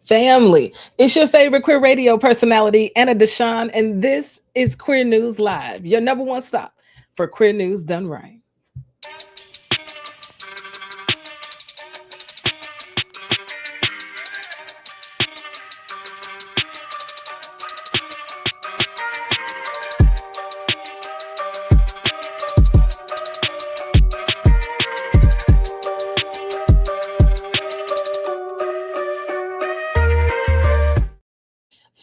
Family. It's your favorite queer radio personality, Anna DeShawn, and this is Queer News Live, your number one stop for queer news done right.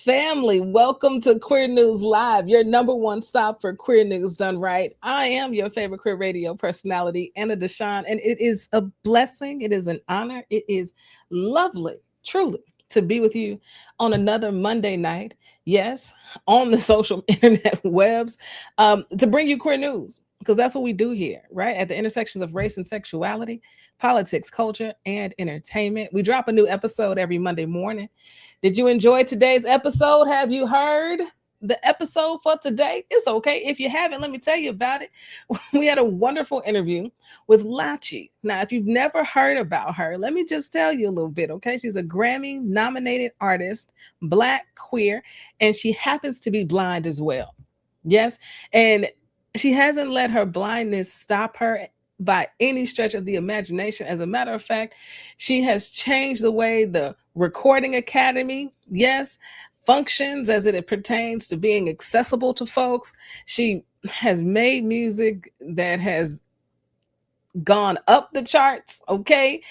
Family, welcome to Queer News Live, your number one stop for queer news done right. I am your favorite queer radio personality, Anna DeShawn, and it is a blessing. It is an honor. It is lovely, truly, to be with you on another Monday night. Yes, on the social internet webs, to bring you queer news, because that's what we do here, right? At the intersections of race and sexuality, politics, culture, and entertainment. We drop a new episode every Monday morning. Did you enjoy today's episode? Have you heard the episode for today? It's okay. If you haven't, let me tell you about it. We had a wonderful interview with Lachi. Now, if you've never heard about her, let me just tell you a little bit, okay? She's a Grammy nominated artist, Black, queer, and she happens to be blind as well. Yes. And she hasn't let her blindness stop her by any stretch of the imagination. As a matter of fact, she has changed the way the Recording Academy, yes, functions as it pertains to being accessible to folks. She has made music that has gone up the charts, okay?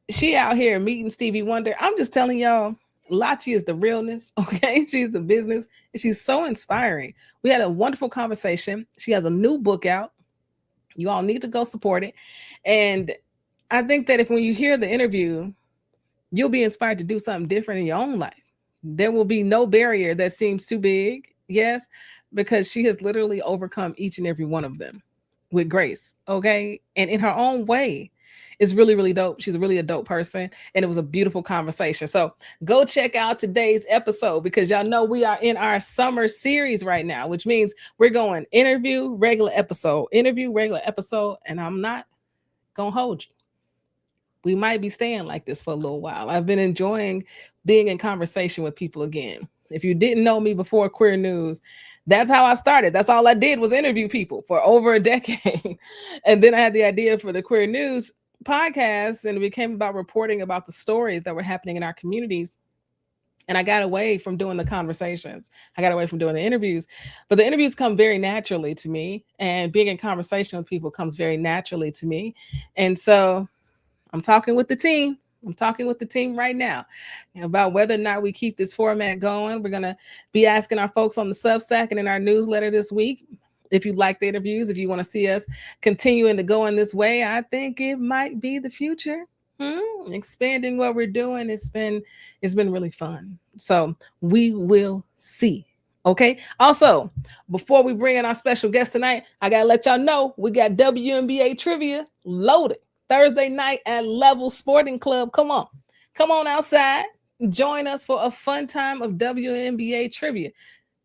She out here meeting Stevie Wonder. I'm just telling y'all, Lachi is the realness, okay? She's the business. And she's so inspiring. We had a wonderful conversation. She has a new book out. You all need to go support it. And I think that if when you hear the interview, you'll be inspired to do something different in your own life. There will be no barrier that seems too big. Yes, because she has literally overcome each and every one of them with grace. Okay. And in her own way, it's really, really dope. She's really a dope person. And it was a beautiful conversation. So go check out today's episode because y'all know we are in our summer series right now, which means we're going interview, regular episode, interview, regular episode. And I'm not going to hold you. We might be staying like this for a little while. I've been enjoying being in conversation with people again. If you didn't know me before Queer News, that's how I started. That's all I did was interview people for over a decade. And then I had the idea for the Queer News podcast, and it became about reporting about the stories that were happening in our communities. And I got away from doing the conversations. I got away from doing the interviews, but the interviews come very naturally to me, and being in conversation with people comes very naturally to me. And so I'm talking with the team. I'm talking with the team right now about whether or not we keep this format going. We're going to be asking our folks on the Substack and in our newsletter this week. If you like the interviews, if you want to see us continuing to go in this way, I think it might be the future. Expanding what we're doing. It's been really fun. So we will see. Okay. Also, before we bring in our special guest tonight, I got to let y'all know we got WNBA trivia loaded Thursday night at Level Sporting Club. Come on outside. Join us for a fun time of WNBA trivia.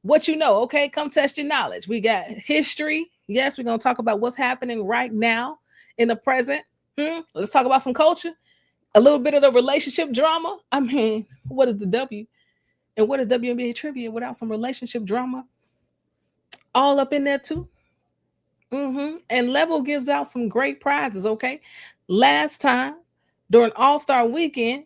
What you know, okay? Come test your knowledge. We got history. Yes, we're going to talk about what's happening right now in the present. Let's talk about some culture. A little bit of the relationship drama. I mean, what is the W? And what is WNBA trivia without some relationship drama? All up in there too. And Level gives out some great prizes, okay? Last time during All-Star Weekend,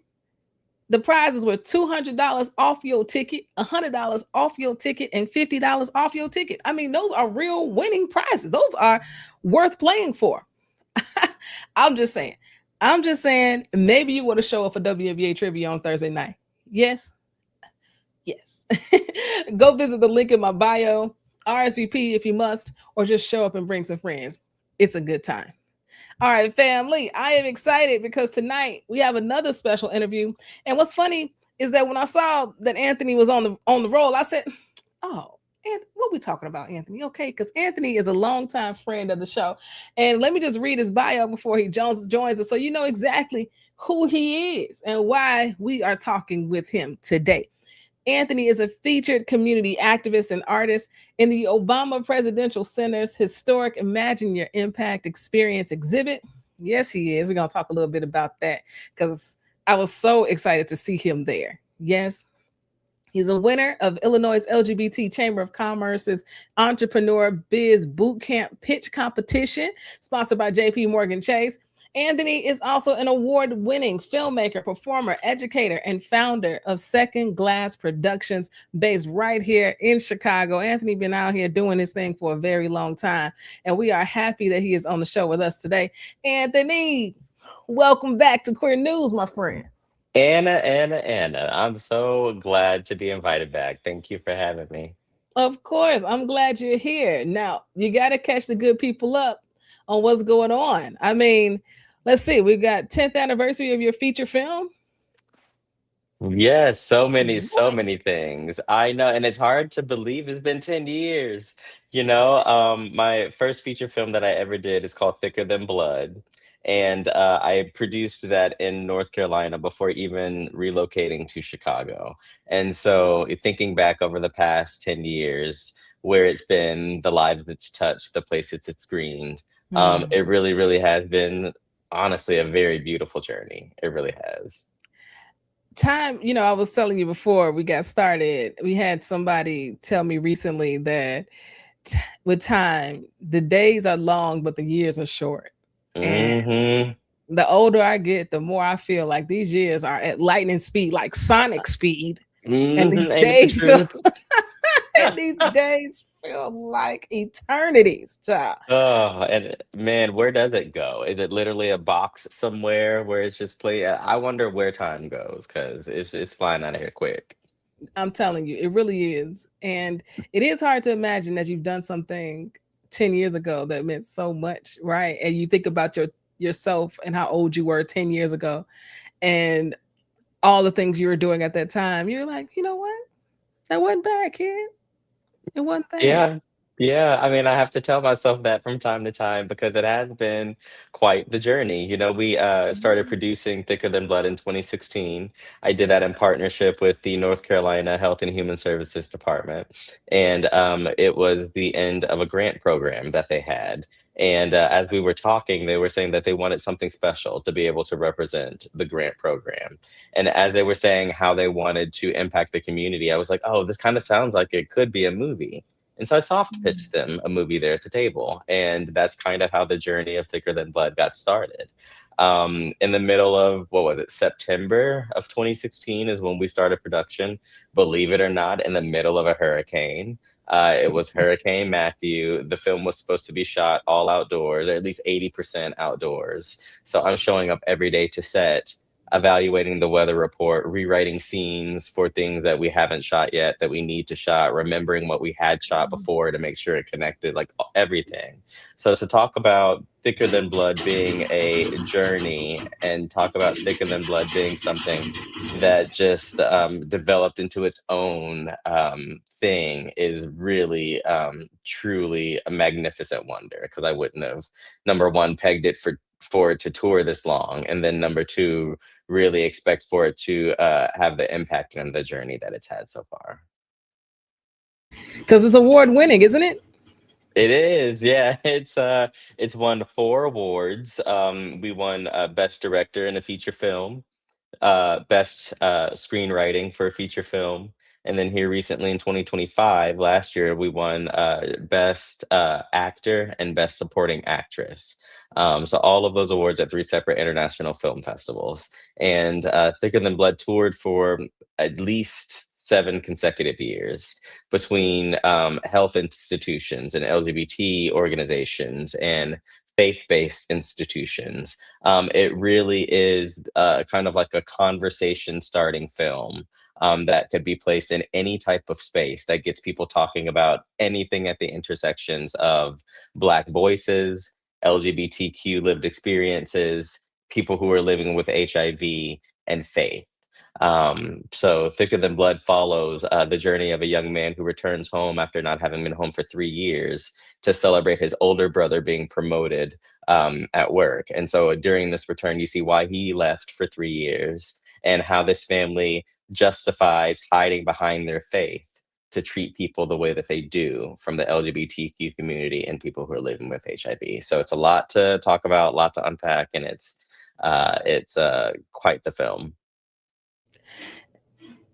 the prizes were $200 off your ticket, $100 off your ticket, and $50 off your ticket. I mean, those are real winning prizes. Those are worth playing for. I'm just saying, maybe you want to show up for WNBA trivia on Thursday night. Yes. Go visit the link in my bio, RSVP if you must, or just show up and bring some friends. It's a good time. All right, family, I am excited because tonight we have another special interview. And what's funny is that when I saw that Anthony was on the roll, I said, "Oh, what we talking about, Anthony?" Okay, because Anthony is a longtime friend of the show. And let me just read his bio before he joins us so you know exactly who he is and why we are talking with him today. Anthony is a featured community activist and artist in the Obama Presidential Center's historic Imagine Your Impact Experience exhibit. Yes, he is. We're going to talk a little bit about that because I was so excited to see him there. Yes, he's a winner of Illinois LGBT Chamber of Commerce's Entrepreneur Biz Bootcamp Pitch Competition, sponsored by JP Morgan Chase. Anthony is also an award winning filmmaker, performer, educator, and founder of Second Glass Productions, based right here in Chicago. Anthony been out here doing his thing for a very long time, and we are happy that he is on the show with us today. Anthony, welcome back to Queer News, my friend. Anna, I'm so glad to be invited back. Thank you for having me. Of course, I'm glad you're here. Now, you got to catch the good people up on what's going on. I mean, let's see, we got 10th anniversary of your feature film. Yes, so What? many things. I know, and it's hard to believe it's been 10 years. My first feature film that I ever did is called Thicker Than Blood. And I produced that in North Carolina before even relocating to Chicago. And so thinking back over the past 10 years, where it's been, the lives it's touched, the places it's screened, Hmm. it really, really has been honestly a very beautiful journey. It really has. Time, I was telling you before we got started, we had somebody tell me recently that with time, the days are long, but the years are short. And Hmm. the older I get, the more I feel like these years are at lightning speed, like sonic speed. And these Ain't it the days feel truth? and these days feel like eternities, child. Oh, and man, where does it go? Is it literally a box somewhere where it's just play? I wonder where time goes because it's flying out of here quick. I'm telling you, it really is. And it is hard to imagine that you've done something 10 years ago that meant so much, right? And you think about yourself and how old you were 10 years ago and all the things you were doing at that time. You're like, you know what? That wasn't bad, kid. It wasn't bad. Yeah. Yeah, I mean, I have to tell myself that from time to time because it has been quite the journey. We started Mhm. producing Thicker Than Blood in 2016. I did that in partnership with the North Carolina Health and Human Services Department. And it was the end of a grant program that they had. And as we were talking, they were saying that they wanted something special to be able to represent the grant program. And as they were saying how they wanted to impact the community, I was like, oh, this kind of sounds like it could be a movie. And so I soft pitched them a movie there at the table. And that's kind of how the journey of Thicker Than Blood got started. In the middle of, what was it, September of 2016 is when we started production, believe it or not, in the middle of a hurricane. It was Hurricane Matthew. The film was supposed to be shot all outdoors, or at least 80% outdoors. So I'm showing up every day to set, evaluating the weather report, rewriting scenes for things that we haven't shot yet that we need to shot, remembering what we had shot before to make sure it connected, like everything. So to talk about Thicker Than Blood being a journey and talk about Thicker Than Blood being something that just developed into its own thing is really truly a magnificent wonder because I wouldn't have, number one, pegged it for it to tour this long, and then number two, really expect for it to have the impact and the journey that it's had so far. Because it's award winning, isn't it? It is, yeah. It's won 4 awards. We won Best Director in a Feature Film, best screenwriting for a feature film. And then here recently in 2025, last year, we won best actor and best supporting actress. So all of those awards at 3 separate international film festivals. And Thicker Than Blood toured for at least 7 consecutive years between health institutions and LGBT organizations and faith-based institutions. It really is kind of like a conversation starting film that could be placed in any type of space that gets people talking about anything at the intersections of Black voices, LGBTQ lived experiences, people who are living with HIV, and faith. So Thicker Than Blood follows the journey of a young man who returns home after not having been home for 3 years to celebrate his older brother being promoted at work. And so during this return, you see why he left for 3 years and how this family justifies hiding behind their faith to treat people the way that they do from the LGBTQ community and people who are living with HIV. So it's a lot to talk about, a lot to unpack, and it's It's quite the film.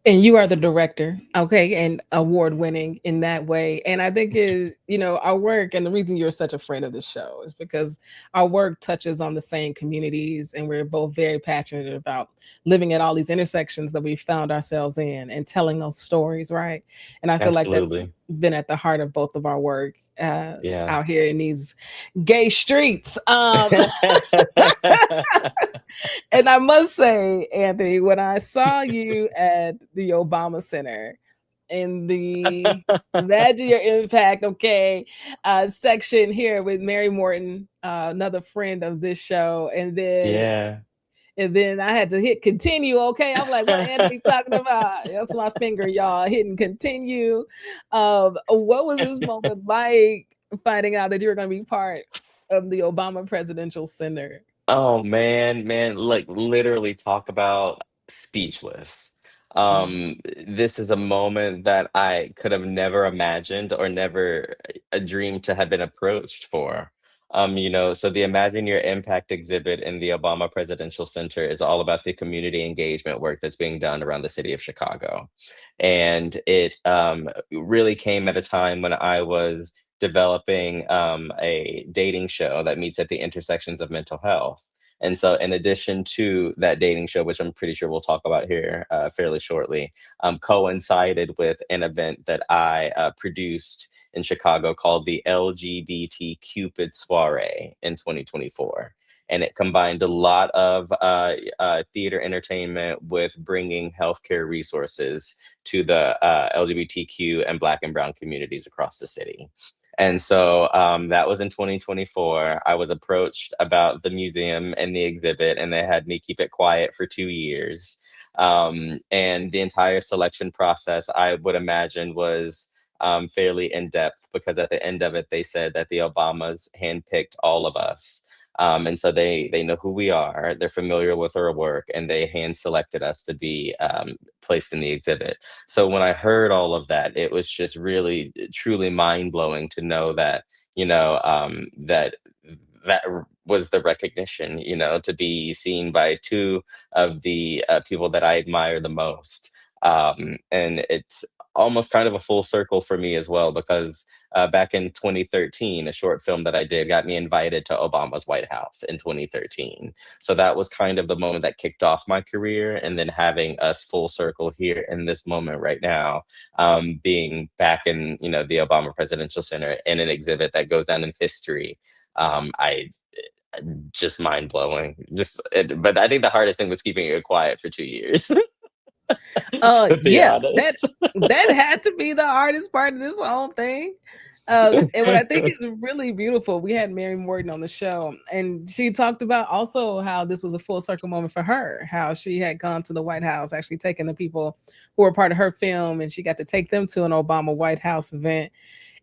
And you are the director, okay, and award winning in that way. And I think is, our work, and the reason you're such a friend of the show is because our work touches on the same communities, and we're both very passionate about living at all these intersections that we found ourselves in and telling those stories, right? And I feel like that's Absolutely. been at the heart of both of our work Yeah. out here in these gay streets. And I must say, Anthony, when I saw you at the Obama Center in the Imagine Your Impact, okay, section here with Mary Morton, another friend of this show, Yeah. and then I had to hit continue. Okay, I'm like, what Anthony talking about? That's my finger, y'all, hitting continue. What was this moment like finding out that you were going to be part of the Obama Presidential Center? Oh man, like literally talk about speechless. Mm. This is a moment that I could have never imagined or never a dream to have been approached for. So the Imagine Your Impact exhibit in the Obama Presidential Center is all about the community engagement work that's being done around the city of Chicago. And it really came at a time when I was developing a dating show that meets at the intersections of mental health. And so, in addition to that dating show, which I'm pretty sure we'll talk about here fairly shortly, coincided with an event that I produced in Chicago called the LGBT Cupid Soiree in 2024. And it combined a lot of theater entertainment with bringing healthcare resources to the LGBTQ and Black and Brown communities across the city. And so that was in 2024. I was approached about the museum and the exhibit, and they had me keep it quiet for 2 years. And the entire selection process, I would imagine, was fairly in depth because at the end of it, they said that the Obamas handpicked all of us. And so they know who we are. They're familiar with our work, and they hand selected us to be placed in the exhibit. So when I heard all of that, it was just really truly mind blowing to know that was the recognition, to be seen by two of the people that I admire the most. And it's almost kind of a full circle for me as well because back in 2013, a short film that I did got me invited to Obama's White House in 2013. So that was kind of the moment that kicked off my career. And then having us full circle here in this moment right now, being back in, the Obama Presidential Center in an exhibit that goes down in history. I just mind blowing. But I think the hardest thing was keeping it quiet for 2 years, to be Yeah, that honest. that had to be the hardest part of this whole thing. And what I think is really beautiful, we had Mary Morton on the show, and she talked about also how this was a full circle moment for her, how she had gone to the White House, actually taking the people who were part of her film, and she got to take them to an Obama White House event.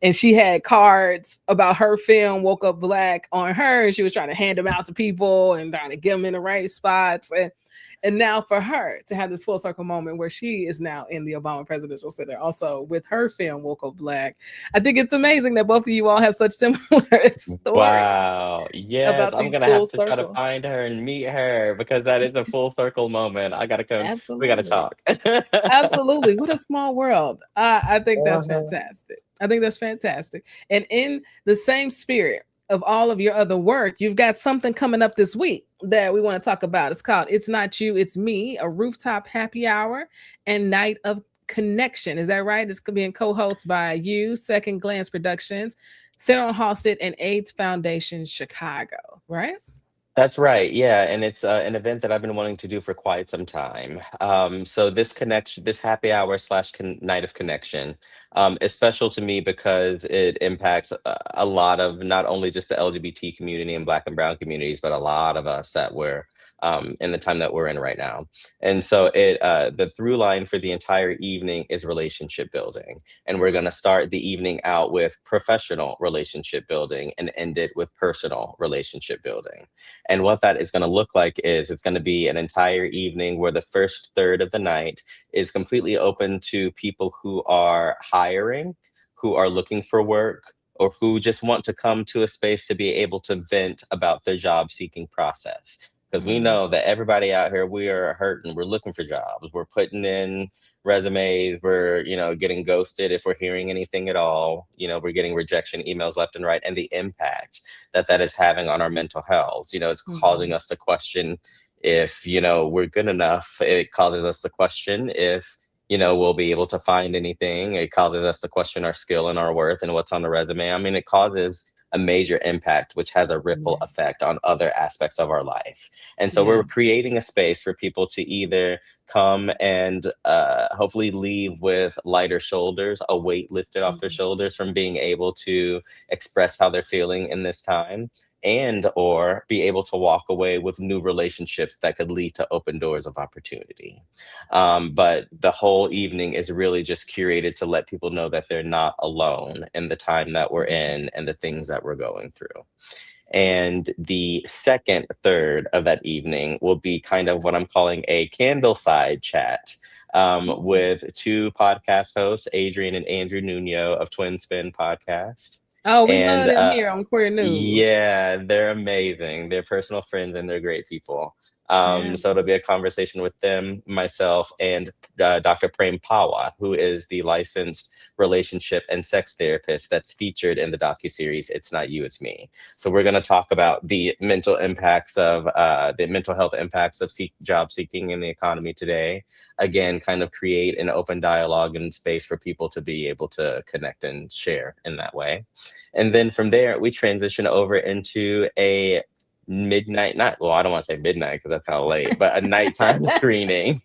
And she had cards about her film, Woke Up Black, on her, and she was trying to hand them out to people and trying to get them in the right spots. And now for her to have this full circle moment where she is now in the Obama Presidential Center, also with her film Woke Up Black. I think it's amazing that both of you all have such similar stories Wow. Yes, about I'm these gonna full have to try to circle. find her and meet her because that is a full circle moment. I gotta come. We gotta Absolutely. talk. Absolutely. What a small world. I think that's Uh-huh. fantastic. I think that's fantastic. And in the same spirit of all of your other work, you've got something coming up this week that we want to talk about. It's called It's Not You, It's Me, a rooftop happy hour and night of connection. Is that right? It's being co-hosted by you, Second Glance Productions, Center on Halsted, and AIDS Foundation Chicago, right? That's right. Yeah, and it's an event that I've been wanting to do for quite some time. So this happy hour slash night of connection, is special to me because it impacts a lot of not only just the LGBT community and Black and Brown communities, but a lot of us that we're in the time that we're in right now. And so the through line for the entire evening is relationship building, and we're going to start the evening out with professional relationship building and end it with personal relationship building. And what that is going to look like is it's going to be an entire evening where the first third of the night is completely open to people who are hiring, who are looking for work, or who just want to come to a space to be able to vent about their job seeking process. because we Mm, know that everybody out here, we are hurting. We're looking for jobs. We're putting in resumes. We're, getting ghosted if we're hearing anything at all. We're getting rejection emails left and right, and the impact that that is having on our mental health. It's causing mhm, us to question if, we're good enough. It causes us to question if, we'll be able to find anything. It causes us to question our skill and our worth and what's on the resume. I mean, it causes a major impact, which has a ripple yeah, effect on other aspects of our life. And so yeah, we're creating a space for people to either come and hopefully leave with lighter shoulders, a weight lifted off their mhm, shoulders from being able to express how they're feeling in this time, and or be able to walk away with new relationships that could lead to open doors of opportunity. But the whole evening is really just curated to let people know that they're not alone in the time that we're mhm, in and the things that we're going through. And the second third of that evening will be kind of what I'm calling a candleside chat, mhm. with two podcast hosts, Adrian and Andrew Nuno of Twin Spin Podcast. Oh, we And love them here on Queer News. yeah, they're amazing. They're personal friends and they're great people. Yeah. So it'll be a conversation with them, myself, and Dr. Prem Pawa, who is the licensed relationship and sex therapist that's featured in the docuseries It's Not You, It's Me. So we're going to talk about the mental health impacts of job seeking in the economy today. Again, kind of create an open dialogue and space for people to be able to connect and share in that way. And then from there, we transition over into a midnight night. Well, I don't want to say midnight because that's kind of late, but a nighttime screening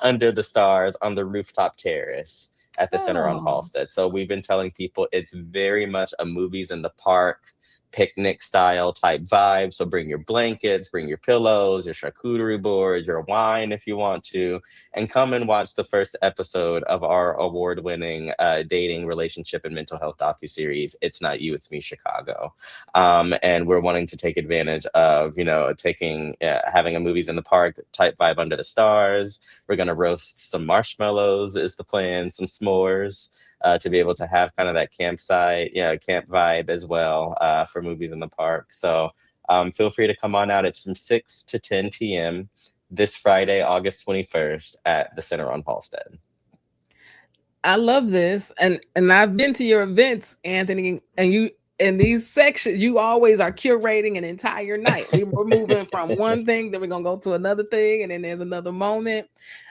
under the stars on the rooftop terrace at the center on Oh. Halsted. So we've been telling people it's very much a movies in the park, picnic style type vibe. So bring your blankets, bring your pillows, your charcuterie board, your wine if you want to, and come and watch the first episode of our award-winning dating, relationship, and mental health docuseries, It's Not You, It's Me, Chicago. And we're wanting to take advantage of, having a movies in the park type vibe under the stars. We're going to roast some marshmallows is the plan, some s'mores. To be able to have kind of that campsite, camp vibe as well, for movies in the park. So feel free to come on out. It's from 6 to 10 p.m. this Friday, August 21st at the Center on Halsted. I love this, and I've been to your events, Anthony, and you in these sections, you always are curating an entire night. We're moving from one thing, then we're gonna go to another thing, and then there's another moment.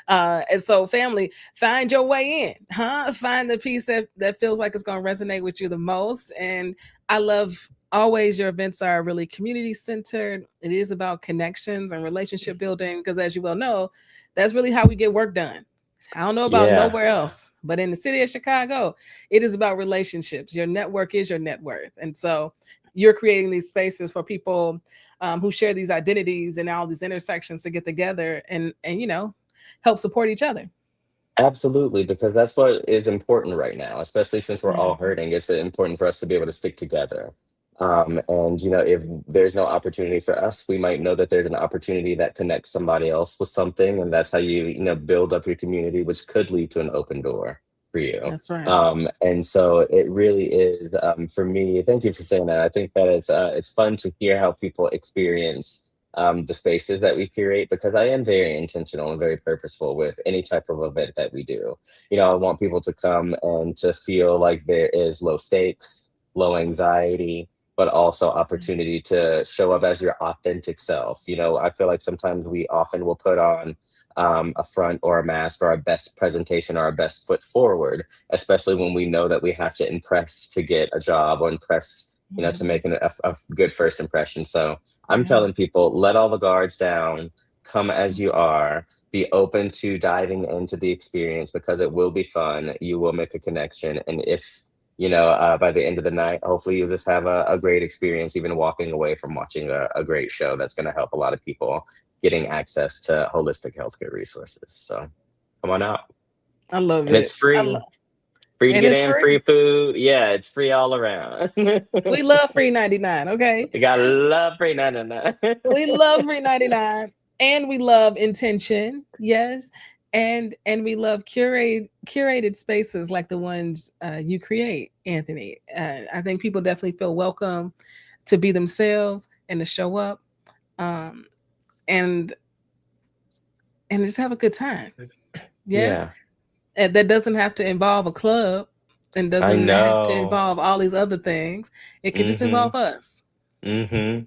And so, family, find your way in, huh? Find the piece that feels like it's gonna resonate with you the most. And I love always your events are really community centered. It is about connections and relationship building because, as you well know, that's really how we get work done. I don't know about Yeah, nowhere else, but in the city of Chicago, it is about relationships. Your network is your net worth. And so you're creating these spaces for people who share these identities and all these intersections to get together and help support each other. absolutely, because that's what is important right now, especially since we're all Mhm. hurting. It's important for us to be able to stick together. And if there's no opportunity for us, we might know that there's an opportunity that connects somebody else with something, and that's how build up your community, which could lead to an open door for you. That's right. And so it really is, for me. Thank you for saying that. I think that it's fun to hear how people experience the spaces that we curate, because I am very intentional and very purposeful with any type of event that we do. I want people to come and to feel like there is low stakes, low anxiety, but also opportunity to show up as your authentic self. I feel like sometimes we often will put on a front or a mask or our best presentation or our best foot forward, especially when we know that we have to impress to get a job or impress, to Mhm. make a good first impression. So I'm Yeah. telling people, let all the guards down, come as you are, be open to diving into the experience because it will be fun. You will make a connection. And if, by the end of the night, hopefully you'll just have a great experience, even walking away from watching a great show that's going to help a lot of people getting access to holistic healthcare resources. So come on out. I love And it's it. free. Free to And get it's in, free. free food. Yeah, it's free all around. We love free 99, okay? You gotta love free 99. We love free 99 and we love intention. Yes. And we love curated spaces like the ones you create, Anthony. I think people definitely feel welcome to be themselves and to show up. Um, and just have a good time. Yes. Yeah, And that doesn't have to involve a club and I doesn't have to know. involve all these other things. It could just Mm-hmm. involve us. Mm-hmm.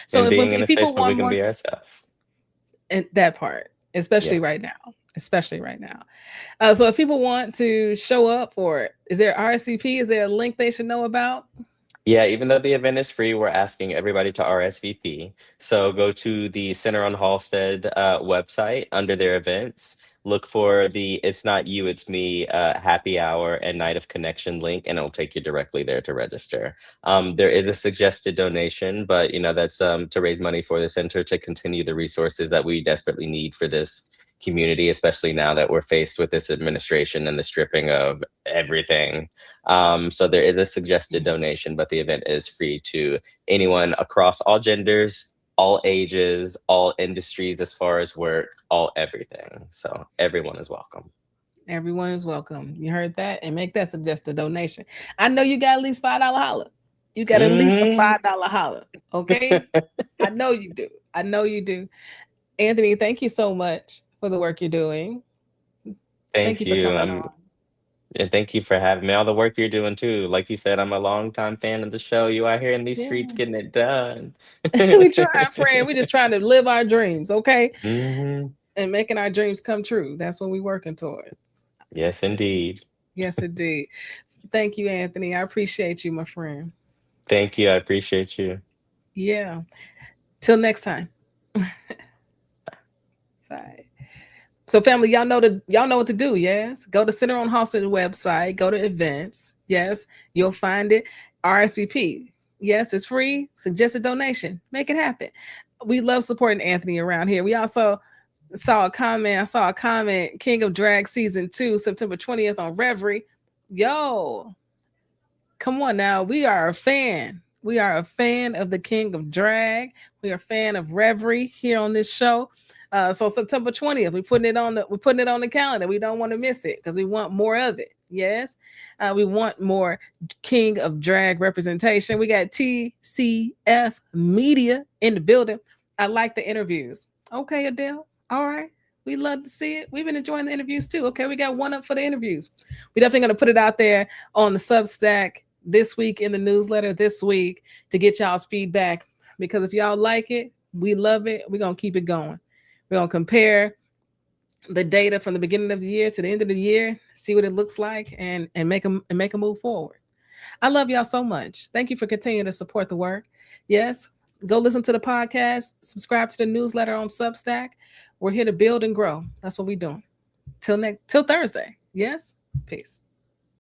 So And being in if a space people where we want can more, be ourselves. and that part, especially Yeah. right now, especially right now. So if people want to show up for it, is there RSVP? Is there a link they should know about? Yeah, even though the event is free, we're asking everybody to RSVP. So go to the Center on Halstead website under their events. Look for the It's Not You, It's Me happy hour and night of connection link, and it'll take you directly there to register. There is a suggested donation, but that's to raise money for the center to continue the resources that we desperately need for this community, especially now that we're faced with this administration and the stripping of everything. So there is a suggested donation, but the event is free to anyone across all genders, all ages, all industries as far as work, all everything. So everyone is welcome. Everyone is welcome. You heard that? And make that suggested donation. I know you got at least $5 holler. You got at least a Hmm. $5 holler. Okay. I know you do. I know you do. Anthony, thank you so much for the work you're doing. Thank Thank you for you. coming on. And thank you for having me. All the work you're doing too. Like you said, I'm a longtime fan of the show. You out here in these streets Yeah. getting it done. We trying, friend. We just trying to live our dreams, okay? Hmm. And making our dreams come true. That's what we're working towards. Yes, indeed. Yes, indeed. Thank you, Anthony. I appreciate you, my friend. Thank you. I appreciate you. Yeah. Till next time. Bye. So, family, y'all know what to do. Yes, go to Center on Hostage website. Go to events. Yes, you'll find it. RSVP. Yes, it's free. Suggested donation. Make it happen. We love supporting Anthony around here. We also saw a comment. I saw a comment. King of Drag season 2, September 20th on Reverie. Yo, come on now. We are a fan. We are a fan of the King of Drag. We are a fan of Reverie here on this show. So September 20th, we're putting it on the calendar. We don't want to miss it because we want more of it. Yes. We want more King of Drag representation. We got TCF Media in the building. I like the interviews. Okay, Adele. All right. We love to see it. We've been enjoying the interviews too. Okay, we got one up for the interviews. We definitely going to put it out there on the Substack this week, in the newsletter this week, to get y'all's feedback. Because if y'all like it, we love it, we're going to keep it going. We're going to compare the data from the beginning of the year to the end of the year, see what it looks like, and make a move forward. I love y'all so much. Thank you for continuing to support the work. Yes, go listen to the podcast, subscribe to the newsletter on Substack. We're here to build and grow. That's what we're doing. Till Thursday. Yes. Peace.